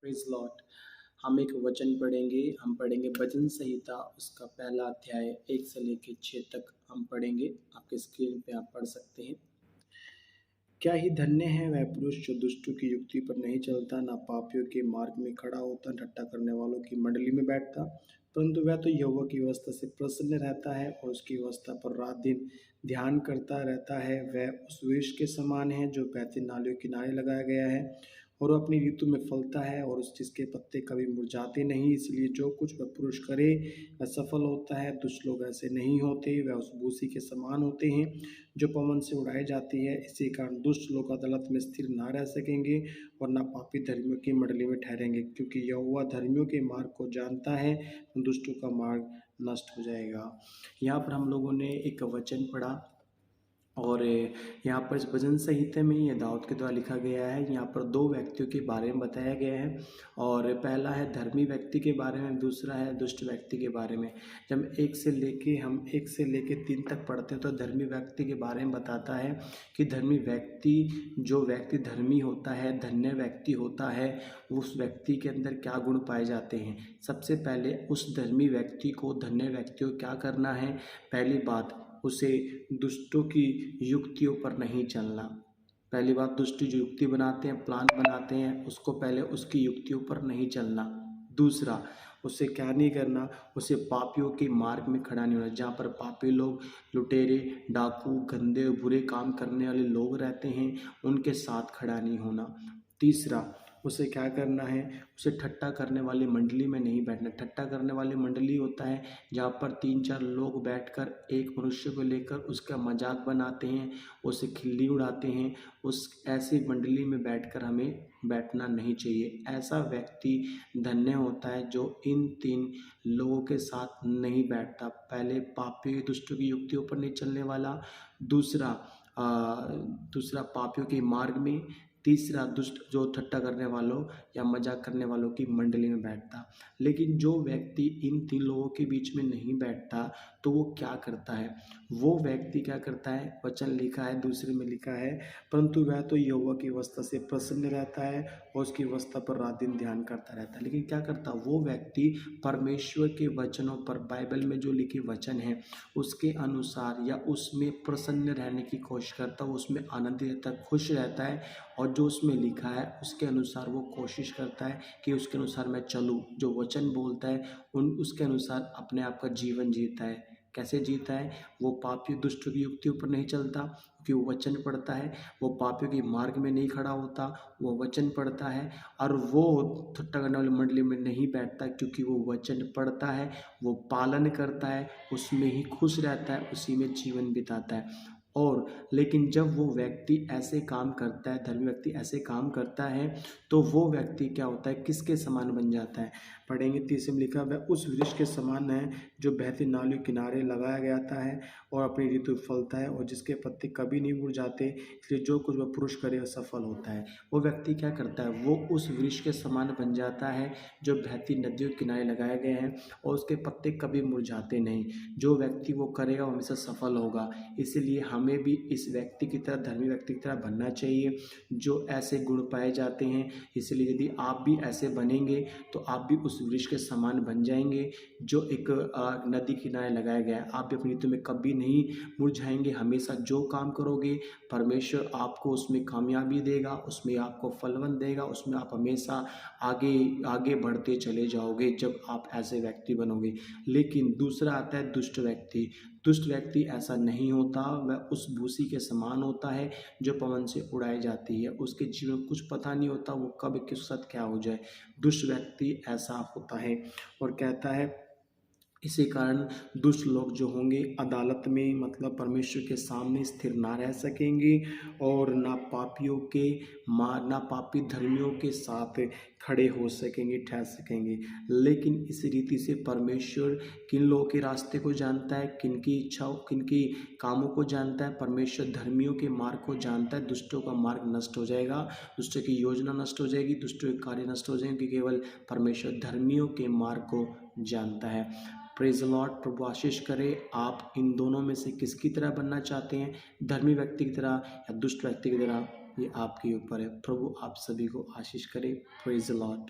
Praise Lord. हम एक वचन पढ़ेंगे, हम पढ़ेंगे भजन संहिता उसका पहला अध्याय 1 से लेके 6 तक हम पढ़ेंगे। आपके स्क्रीन पे आप पढ़ सकते हैं। क्या ही धन्य है वह पुरुष जो दुष्टों की युक्ति पर नहीं चलता, ना पापियों के मार्ग में खड़ा होता, ठट्ठा करने वालों की मंडली में बैठता, परंतु वह तो यहोवा की व्यवस्था से प्रसन्न रहता है और उसकी व्यवस्था पर रात दिन ध्यान करता रहता है। वह उस वृक्ष के समान है जो बहती नालियों के किनारे लगाया गया है और वह अपनी ऋतु में फलता है और उस जिसके पत्ते कभी मुरझाते नहीं। इसलिए जो कुछ वह पुरुष करे वह सफल होता है। दुष्ट लोग ऐसे नहीं होते, वह उस भूसी के समान होते हैं जो पवन से उड़ाई जाती है। इसी कारण दुष्ट लोग अदालत में स्थिर न रह सकेंगे और न पापी धर्मियों की मंडली में ठहरेंगे, क्योंकि यहोवा धर्मियों के मार्ग को जानता है, दुष्टों का मार्ग नष्ट हो जाएगा। यहाँ पर हम लोगों ने एक वचन पढ़ा और यहाँ पर इस भजन संहिता में ये दाऊद के द्वारा लिखा गया है। यहाँ पर दो व्यक्तियों के बारे में बताया गया है और पहला है धर्मी व्यक्ति के बारे में, दूसरा है दुष्ट व्यक्ति के बारे में। जब हम एक से लेके 3 तक पढ़ते हैं तो धर्मी व्यक्ति के बारे में बताता है कि धर्मी व्यक्ति, जो व्यक्ति धर्मी होता है, धन्य व्यक्ति होता है, उस व्यक्ति के अंदर क्या गुण पाए जाते हैं। सबसे पहले उस धर्मी व्यक्ति को, धन्य व्यक्ति को क्या करना है? पहली बात, उसे दुष्टों की युक्तियों पर नहीं चलना। पहली बात, दुष्ट जो युक्ति बनाते हैं, प्लान बनाते हैं, उसको पहले उसकी युक्तियों पर नहीं चलना। दूसरा, उसे क्या नहीं करना? उसे पापियों के मार्ग में खड़ा नहीं होना। जहाँ पर पापी लोग, लुटेरे, डाकू, गंदे बुरे काम करने वाले लोग रहते हैं, उनके साथ खड़ा नहीं होना। तीसरा, उसे क्या करना है? उसे ठट्ठा करने वाली मंडली में नहीं बैठना। ठट्ठा करने वाली मंडली होता है जहाँ पर 3-4 लोग बैठकर एक मनुष्य को लेकर उसका मजाक बनाते हैं, उसे खिल्ली उड़ाते हैं। उस ऐसी मंडली में बैठकर हमें बैठना नहीं चाहिए। ऐसा व्यक्ति धन्य होता है जो इन 3 लोगों के साथ नहीं बैठता। पहले पापी दुष्टों की युक्तियों पर नहीं चलने वाला, दूसरा दूसरा पापियों के मार्ग में, तीसरा दुष्ट जो ठट्ठा करने वालों या मजाक करने वालों की मंडली में बैठता। लेकिन जो व्यक्ति इन 3 लोगों के बीच में नहीं बैठता तो वो क्या करता है? वो व्यक्ति क्या करता है? वचन लिखा है, दूसरे में लिखा है, परंतु वह तो यहोवा की व्यवस्था से प्रसन्न रहता है और उसकी व्यवस्था पर रात दिन ध्यान करता रहता है। लेकिन क्या करता? वो व्यक्ति परमेश्वर के वचनों पर, बाइबल में जो लिखे वचन है उसके अनुसार या उसमें प्रसन्न रहने की कोशिश करता है, उसमें आनंदित रहता है, खुश रहता है और जो उसमें लिखा है उसके अनुसार वो कोशिश करता है कि उसके अनुसार मैं चलूँ। जो वचन बोलता है उसके अनुसार अपने आप का जीवन जीता है। कैसे जीता है? वो पापी दुष्टों की युक्तियों पर नहीं चलता क्योंकि वो वचन पढ़ता है। वो पापियों के मार्ग में नहीं खड़ा होता, वो वचन पढ़ता है। और वो ठट्ठा करने वाली मंडली में नहीं बैठता क्योंकि वो वचन पढ़ता है, वो पालन करता है, उसमें ही खुश रहता है, उसी में जीवन बिताता है। और लेकिन जब वो व्यक्ति ऐसे काम करता है, धर्मी व्यक्ति ऐसे काम करता है, तो वो व्यक्ति क्या होता है? किसके समान बन जाता है? पढ़ेंगे 30 में लिखा, वह उस वृक्ष के समान है जो बहती नालियों किनारे लगाया गया है और अपनी ऋतु फलता है और जिसके पत्ते कभी नहीं मुरझाते। इसलिए जो कुछ वह पुरुष करे वह सफल होता है। वो व्यक्ति क्या करता है? वो उस वृक्ष के समान बन जाता है जो बहती नदियों के किनारे लगाए गए हैं और उसके पत्ते कभी मुरझाते नहीं। जो व्यक्ति वो करेगा वो हमेशा सफल होगा। इसीलिए हमें भी इस व्यक्ति की तरह, धर्मी व्यक्ति की तरह बनना चाहिए जो ऐसे गुण पाए जाते हैं। इसलिए यदि आप भी ऐसे बनेंगे तो आप भी उस वृक्ष के समान बन जाएंगे जो एक नदी किनारे लगाया गया है। आप भी अपनी ऋतु में कभी नहीं मुरझाएंगे। हमेशा जो काम करोगे परमेश्वर आपको उसमें कामयाबी देगा, उसमें आपको फलवन देगा, उसमें आप हमेशा आगे आगे बढ़ते चले जाओगे जब आप ऐसे व्यक्ति बनोगे। लेकिन दूसरा आता है दुष्ट व्यक्ति। दुष्ट व्यक्ति ऐसा नहीं होता, वह उस भूसी के समान होता है जो पवन से उड़ाई जाती है। उसके जीवन में कुछ पता नहीं होता वो कब किस साथ क्या हो जाए। दुष्ट व्यक्ति ऐसा होता है और कहता है इसी कारण दुष्ट लोग जो होंगे अदालत में, मतलब परमेश्वर के सामने स्थिर ना रह सकेंगे और ना पापी धर्मियों के साथ खड़े हो सकेंगे, ठहर सकेंगे। लेकिन इस रीति से परमेश्वर किन लोगों के रास्ते को जानता है, किन की इच्छाओं, किन की कामों को जानता है। परमेश्वर धर्मियों के मार्ग को जानता है। दुष्टों का मार्ग नष्ट हो जाएगा, दुष्टों की योजना नष्ट हो जाएगी, दुष्टों के कार्य नष्ट हो जाएंगे, केवल परमेश्वर धर्मियों के मार्ग को जानता है। Praise Lord. प्रभु आशीष करे। आप इन दोनों में से किसकी तरह बनना चाहते हैं? धर्मी व्यक्ति की तरह या दुष्ट व्यक्ति की तरह? ये आपके ऊपर है। प्रभु आप सभी को आशीष करे। Praise Lord.